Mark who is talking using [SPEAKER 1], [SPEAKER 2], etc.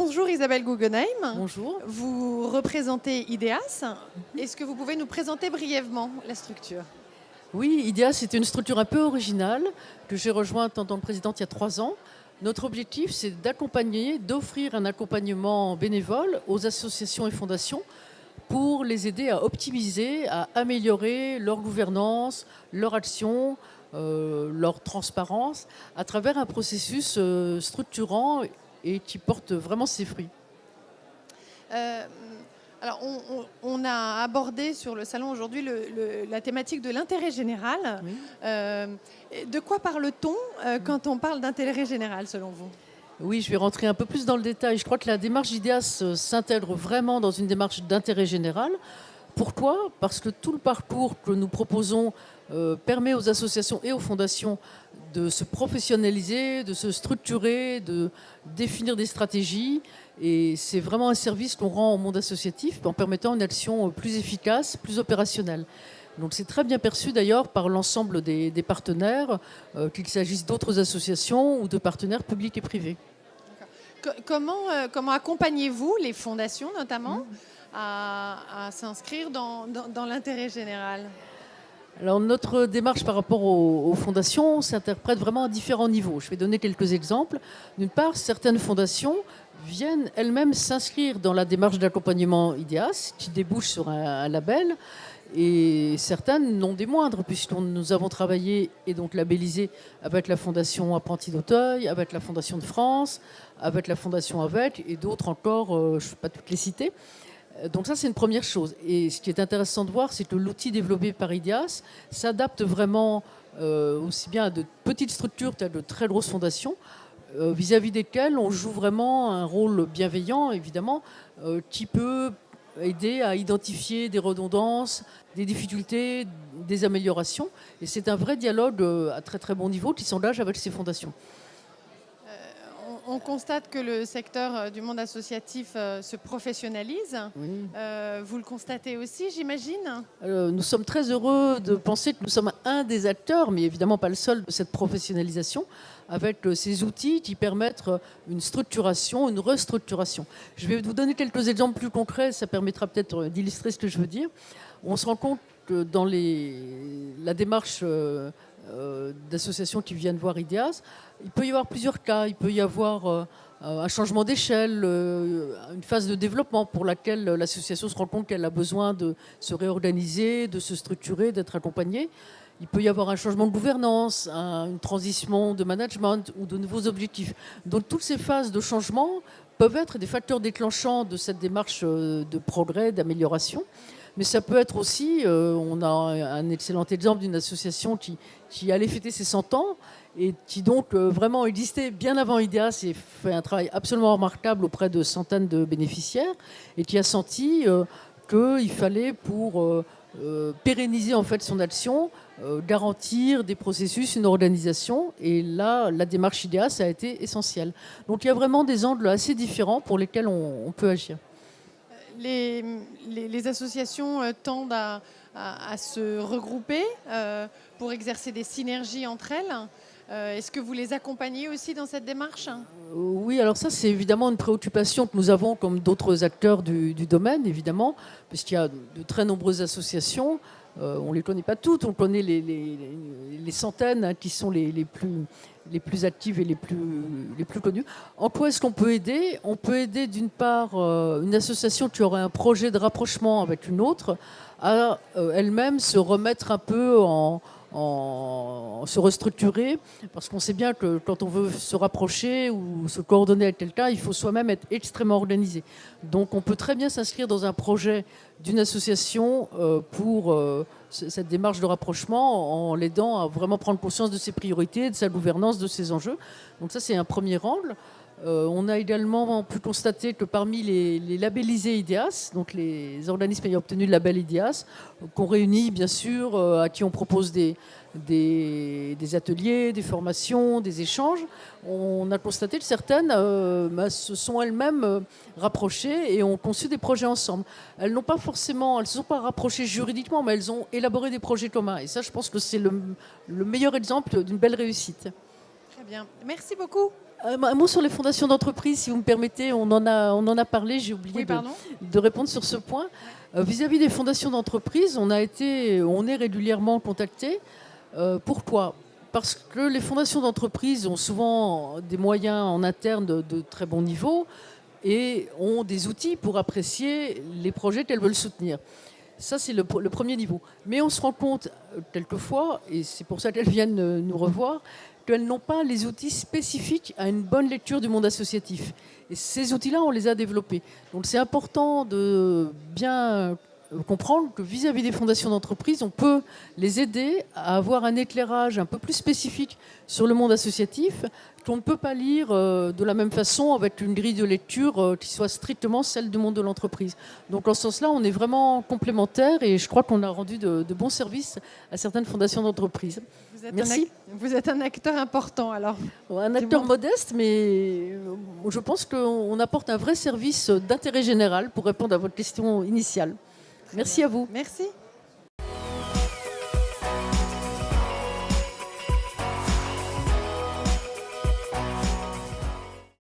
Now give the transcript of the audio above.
[SPEAKER 1] Bonjour Isabelle Guggenheim.
[SPEAKER 2] Bonjour.
[SPEAKER 1] Vous représentez IDEAS. Est-ce que vous pouvez nous présenter brièvement la structure?
[SPEAKER 2] Oui, IDEAS, c'est une structure un peu originale que j'ai rejointe en tant que présidente il y a 3 ans. Notre objectif, c'est d'accompagner, d'offrir un accompagnement bénévole aux associations et fondations pour les aider à optimiser, à améliorer leur gouvernance, leur action, leur transparence, à travers un processus structurant et qui porte vraiment ses fruits.
[SPEAKER 1] Euh, alors, on a abordé sur le salon aujourd'hui la thématique de l'intérêt général.
[SPEAKER 2] Oui.
[SPEAKER 1] De quoi parle-t-on quand on parle d'intérêt général, selon vous?
[SPEAKER 2] Oui, je vais rentrer un peu plus dans le détail. Je crois que la démarche d'IDEAS s'intègre vraiment dans une démarche d'intérêt général. Pourquoi? Parce que tout le parcours que nous proposons permet aux associations et aux fondations de se professionnaliser, de se structurer, de définir des stratégies. Et c'est vraiment un service qu'on rend au monde associatif en permettant une action plus efficace, plus opérationnelle. Donc c'est très bien perçu d'ailleurs par l'ensemble des partenaires, qu'il s'agisse d'autres associations ou de partenaires publics et privés.
[SPEAKER 1] Comment accompagnez-vous les fondations, notamment, à s'inscrire dans l'intérêt général?
[SPEAKER 2] Alors notre démarche par rapport aux fondations s'interprète vraiment à différents niveaux. Je vais donner quelques exemples. D'une part, certaines fondations viennent elles-mêmes s'inscrire dans la démarche d'accompagnement IDEAS, qui débouche sur un label. Et certaines, non des moindres, puisque nous avons travaillé et donc labellisé avec la Fondation Apprentis d'Auteuil, avec la Fondation de France, avec la Fondation AVEC et d'autres encore, je ne vais pas toutes les citer. Donc ça, c'est une première chose. Et ce qui est intéressant de voir, c'est que l'outil développé par IDEAS s'adapte vraiment aussi bien à de petites structures qu'à de très grosses fondations, vis-à-vis desquelles on joue vraiment un rôle bienveillant, évidemment, qui peut aider à identifier des redondances, des difficultés, des améliorations. Et c'est un vrai dialogue à très très bon niveau qui s'engage avec ces fondations.
[SPEAKER 1] On constate que le secteur du monde associatif se professionnalise.
[SPEAKER 2] Oui.
[SPEAKER 1] Vous le constatez aussi, j'imagine?
[SPEAKER 2] Nous sommes très heureux de penser que nous sommes un des acteurs, mais évidemment pas le seul, de cette professionnalisation, avec ces outils qui permettent une structuration, une restructuration. Je vais vous donner quelques exemples plus concrets, ça permettra peut-être d'illustrer ce que je veux dire. On se rend compte que dans la démarche d'associations qui viennent voir IDEAS, il peut y avoir plusieurs cas. Il peut y avoir un changement d'échelle, une phase de développement pour laquelle l'association se rend compte qu'elle a besoin de se réorganiser, de se structurer, d'être accompagnée. Il peut y avoir un changement de gouvernance, une transition de management ou de nouveaux objectifs. Donc toutes ces phases de changement peuvent être des facteurs déclenchants de cette démarche de progrès, d'amélioration. Mais ça peut être aussi, on a un excellent exemple d'une association qui allait fêter ses 100 ans et qui donc vraiment existait bien avant IDEAS et fait un travail absolument remarquable auprès de centaines de bénéficiaires et qui a senti qu'il fallait pour pérenniser en fait son action, garantir des processus, une organisation. Et là, la démarche IDEAS a été essentielle. Donc il y a vraiment des angles assez différents pour lesquels on peut agir.
[SPEAKER 1] Les associations tendent à se regrouper pour exercer des synergies entre elles. Est-ce que vous les accompagnez aussi dans cette démarche?
[SPEAKER 2] Oui, alors ça, c'est évidemment une préoccupation que nous avons comme d'autres acteurs du domaine, évidemment, puisqu'il y a de très nombreuses associations. On ne les connaît pas toutes, on connaît les centaines qui sont les plus actives et les plus connues. En quoi est-ce qu'on peut aider? On peut aider d'une part une association qui aurait un projet de rapprochement avec une autre à elle-même se remettre un peu se restructurer, parce qu'on sait bien que quand on veut se rapprocher ou se coordonner avec quelqu'un, il faut soi-même être extrêmement organisé. Donc on peut très bien s'inscrire dans un projet d'une association pour cette démarche de rapprochement en l'aidant à vraiment prendre conscience de ses priorités, de sa gouvernance, de ses enjeux. Donc ça, c'est un premier angle. On a également pu constater que parmi les labellisés IDEAS, donc les organismes ayant obtenu le label IDEAS, qu'on réunit bien sûr, à qui on propose des ateliers, des formations, des échanges, on a constaté que certaines se sont elles-mêmes rapprochées et ont conçu des projets ensemble. Elles ne se sont pas rapprochées juridiquement, mais elles ont élaboré des projets communs. Et ça, je pense que c'est le meilleur exemple d'une belle réussite.
[SPEAKER 1] Très bien. Merci beaucoup.
[SPEAKER 2] Un mot sur les fondations d'entreprise, si vous me permettez. On en a parlé, j'ai oublié de répondre sur ce point. Vis-à-vis des fondations d'entreprise, on est régulièrement contacté. Pourquoi ? Parce que les fondations d'entreprise ont souvent des moyens en interne de très bon niveau et ont des outils pour apprécier les projets qu'elles veulent soutenir. Ça, c'est le premier niveau. Mais on se rend compte, quelquefois, et c'est pour ça qu'elles viennent nous revoir, qu'elles n'ont pas les outils spécifiques à une bonne lecture du monde associatif. Et ces outils-là, on les a développés. Donc c'est important de bien comprendre que vis-à-vis des fondations d'entreprise, on peut les aider à avoir un éclairage un peu plus spécifique sur le monde associatif qu'on ne peut pas lire de la même façon avec une grille de lecture qui soit strictement celle du monde de l'entreprise. Donc en ce sens-là, on est vraiment complémentaires et je crois qu'on a rendu de bons services à certaines fondations d'entreprise. Merci.
[SPEAKER 1] Vous êtes un acteur important alors.
[SPEAKER 2] Un acteur modeste, mais je pense qu'on apporte un vrai service d'intérêt général pour répondre à votre question initiale. Merci à vous.
[SPEAKER 1] Merci.